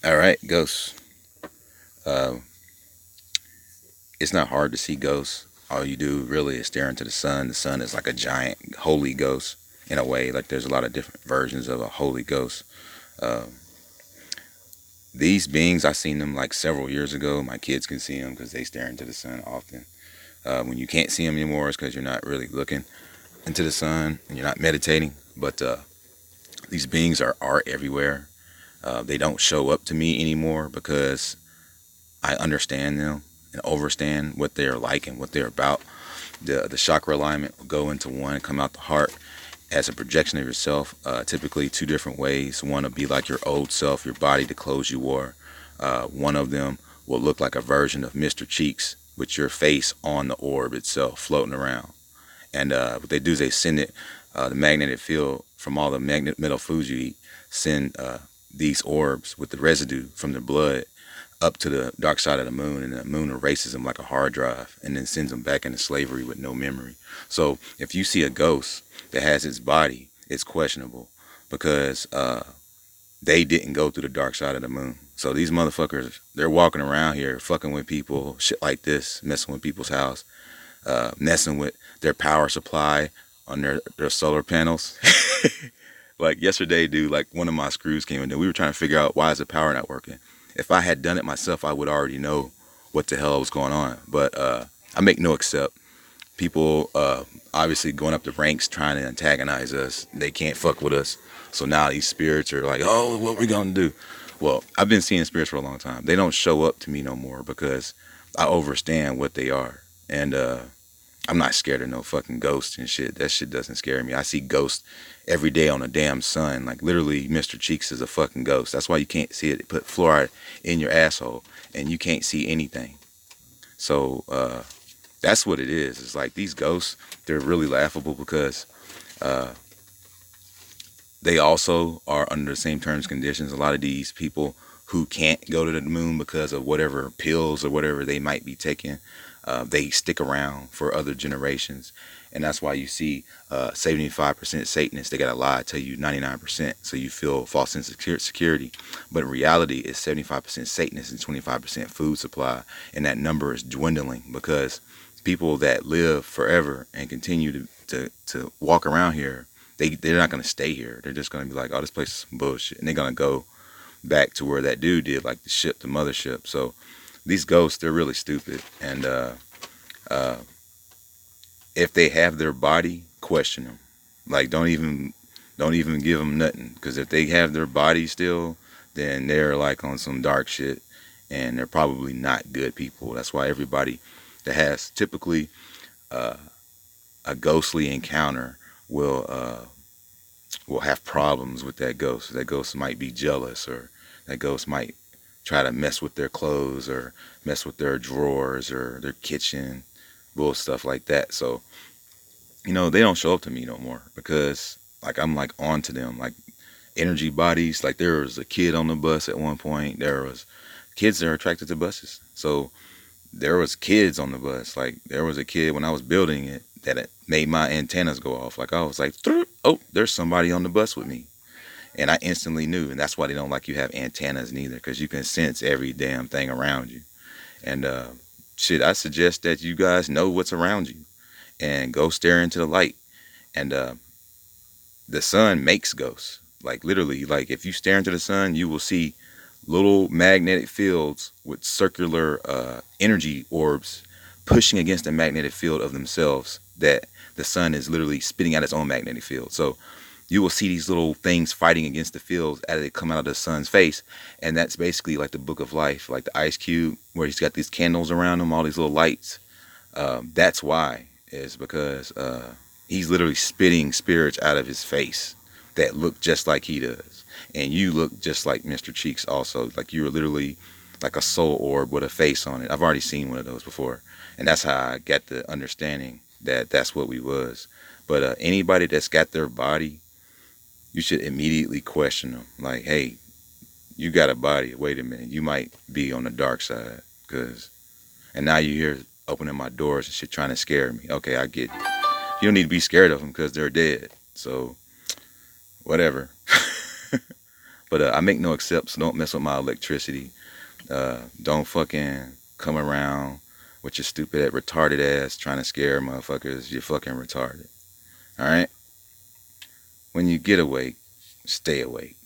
All right, ghosts. Uh, it's not hard to see ghosts. All you do really is stare into the sun. The sun is like a giant holy ghost in a way. Like there's a lot of different versions of a holy ghost. Uh, these beings, I seen them like several years ago. My kids can see them because they stare into the sun often. When you can't see them anymore, it's because you're not really looking into the sun and you're not meditating. But these beings are everywhere. They don't show up to me anymore because I understand them and understand what they're like and what they're about. The chakra alignment will go into one, come out the heart as a projection of yourself. Typically, two different ways. One will be like your old self, your body, the clothes you wore. One of them will look like a version of Mr. Cheeks with your face on the orb itself, floating around. And what they do is they send it, the magnetic field from all the metal foods you eat, send these orbs with the residue from the blood up to the dark side of the moon, and the moon erases them like a hard drive and then sends them back into slavery with no memory. So if you see a ghost that has its body, it's questionable because they didn't go through the dark side of the moon. So these motherfuckers, they're walking around here fucking with people, shit like this, messing with people's house, messing with their power supply on their solar panels. Like yesterday, dude, like one of my screws came in there. We were trying to figure out why is the power not working. If I had done it myself, I would already know what the hell was going on. But I make no accept. People obviously going up the ranks trying to antagonize us. They can't fuck with us. So now these spirits are like, oh, what we gonna do? Well, I've been seeing spirits for a long time. They don't show up to me no more because I understand what they are. And I'm not scared of no fucking ghosts and shit. That shit doesn't scare me. I see ghosts every day on the damn sun. Like literally, Mr. Cheeks is a fucking ghost. That's why you can't see it. They put fluoride in your asshole and you can't see anything. So that's what it is. It's like these ghosts, they're really laughable because uh, they also are under the same terms and conditions. A lot of these people who can't go to the moon because of whatever pills or whatever they might be taking, they stick around for other generations. And that's why you see 75% Satanists, they got to lie, tell you 99%, so you feel false sense of security. But in reality, it's 75% Satanists and 25% food supply. And that number is dwindling because people that live forever and continue to walk around here, they're not going to stay here. They're just going to be like, oh, this place is some bullshit. And they're going to go back to where that dude did, like the ship, the mothership. So these ghosts, they're really stupid. And uh, if they have their body, question them. Like don't even give them nothing. Because if they have their body still, then they're like on some dark shit. And they're probably not good people. That's why everybody that has typically uh, a ghostly encounter will have problems with that ghost. That ghost might be jealous, or that ghost might try to mess with their clothes or mess with their drawers or their kitchen, bull stuff like that. So, they don't show up to me no more because like I'm like on to them. Like energy bodies, like there was a kid on the bus at one point. There was kids that are attracted to buses. So there was kids on the bus. Like there was a kid when I was building it that it made my antennas go off. Like I was like, oh, there's somebody on the bus with me. And I instantly knew. And that's why they don't like you have antennas neither, because you can sense every damn thing around you. And shit, I suggest that you guys know what's around you and go stare into the light. And the sun makes ghosts. Like literally, like if you stare into the sun, you will see little magnetic fields with circular energy orbs pushing against the magnetic field of themselves that the sun is literally spitting out its own magnetic field. So you will see these little things fighting against the fields as they come out of the sun's face. And that's basically like the book of life, like the ice cube, where he's got these candles around him, all these little lights. That's why, is because he's literally spitting spirits out of his face that look just like he does. And you look just like Mr. Cheeks also. Like you're literally like a soul orb with a face on it. I've already seen one of those before. And that's how I got the understanding that that's what we was. But anybody that's got their body, you should immediately question them. Like, hey, you got a body. Wait a minute. You might be on the dark side. And now you're here opening my doors and shit trying to scare me. Okay, I get it. You don't need to be scared of them because they're dead. So, whatever. But I make no accepts. So don't mess with my electricity. Don't fucking come around with your stupid, retarded ass trying to scare motherfuckers. You're fucking retarded. All right. When you get awake, stay awake.